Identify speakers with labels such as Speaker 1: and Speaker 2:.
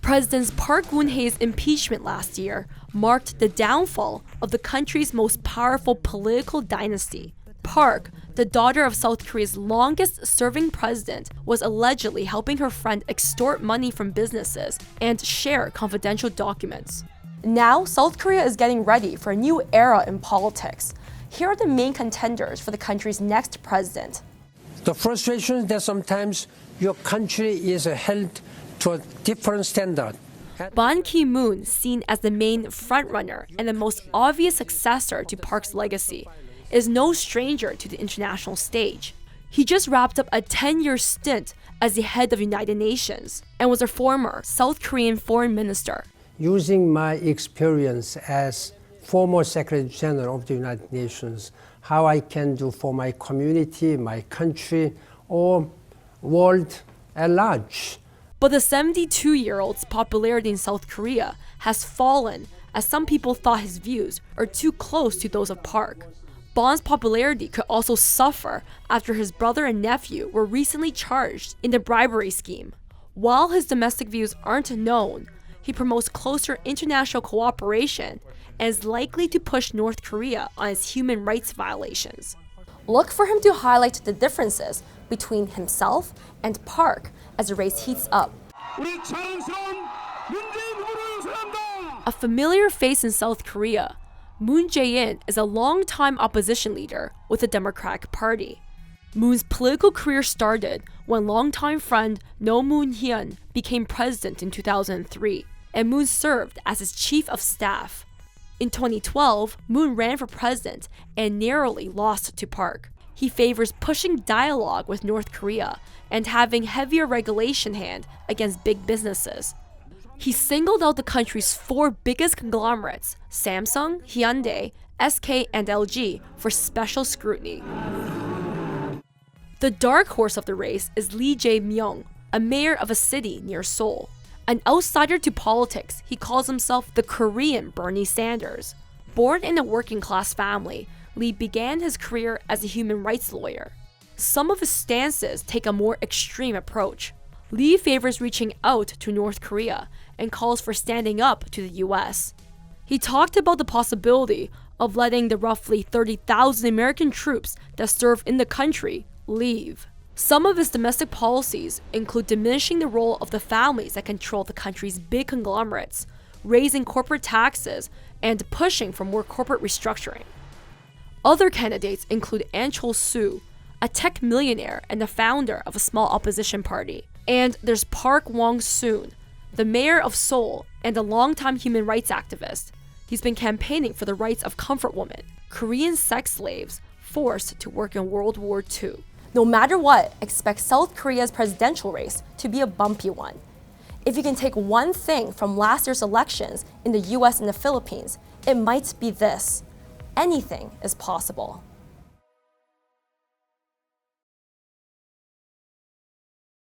Speaker 1: President Park Geun-hye's impeachment last year marked the downfall of the country's most powerful political dynasty. Park, the daughter of South Korea's longest-serving president, was allegedly helping her friend extort money from businesses and share confidential documents. Now, South Korea is getting ready for a new era in politics. Here are the main contenders for the country's next president.
Speaker 2: The frustration that sometimes your country is held to a different standard.
Speaker 1: Ban Ki-moon, seen as the main frontrunner and the most obvious successor to Park's legacy, is no stranger to the international stage. He just wrapped up a 10-year stint as the head of the United Nations and was a former South Korean foreign minister.
Speaker 2: Using my experience as former Secretary General of the United Nations, how I can do for my community, my country, or world at large.
Speaker 1: But the 72-year-old's popularity in South Korea has fallen as some people thought his views are too close to those of Park. Ban's popularity could also suffer after his brother and nephew were recently charged in the bribery scheme. While his domestic views aren't known, he promotes closer international cooperation and is likely to push North Korea on its human rights violations. Look for him to highlight the differences between himself and Park as the race heats up. A familiar face in South Korea, Moon Jae-in is a longtime opposition leader with the Democratic Party. Moon's political career started when longtime friend No Moon-hyun became president in 2003, and Moon served as his chief of staff. In 2012, Moon ran for president and narrowly lost to Park. He favors pushing dialogue with North Korea and having heavier regulation hand against big businesses. He singled out the country's four biggest conglomerates, Samsung, Hyundai, SK, and LG, for special scrutiny. The dark horse of the race is Lee Jae-myung, a mayor of a city near Seoul. An outsider to politics, he calls himself the Korean Bernie Sanders. Born in a working-class family, Lee began his career as a human rights lawyer. Some of his stances take a more extreme approach. Lee favors reaching out to North Korea and calls for standing up to the US. He talked about the possibility of letting the roughly 30,000 American troops that serve in the country leave. Some of his domestic policies include diminishing the role of the families that control the country's big conglomerates, raising corporate taxes, and pushing for more corporate restructuring. Other candidates include Ahn Chol-soo, a tech millionaire and the founder of a small opposition party. And there's Park Wong-soon, the mayor of Seoul and a longtime human rights activist. He's been campaigning for the rights of comfort women, Korean sex slaves forced to work in World War II. No matter what, expect South Korea's presidential race to be a bumpy one. If you can take one thing from last year's elections in the US and the Philippines, it might be this: anything is possible.